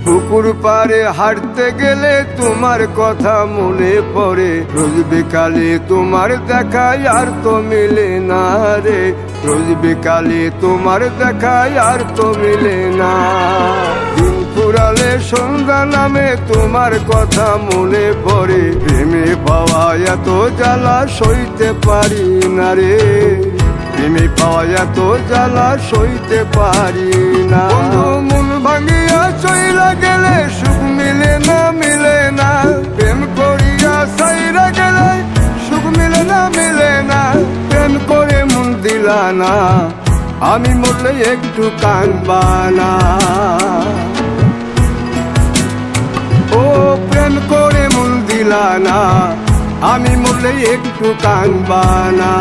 পুকুর পাড়ে হাঁটতে গেলে তোমার কথা মনে পড়ে, রোজ বিকালে তোমার দেখায় আর তো মিলে না রে, রোজ বিকালে তোমার দেখায় আর তো মিলে না। দিন ফুরালে সন্ধ্যা নামে তোমার কথা মনে পড়ে, প্রেমে পাওয়া এত জ্বালা সইতে পারি না রে, প্রেমে পাওয়া এত জ্বালা সইতে পারি না। মন ভাঙিয়া চইলা গেলে সুখ মিলে না, মিলে না, প্রেম করিয়া সাইরা গেলে সুখ মিলে না, মিলে না, প্রেম করে মন দিলা না, আমি মরলে একটু কাঁদবা না। ও প্রেম করে মন দিলা না, আমি মরলে একটু কাঁদবা না।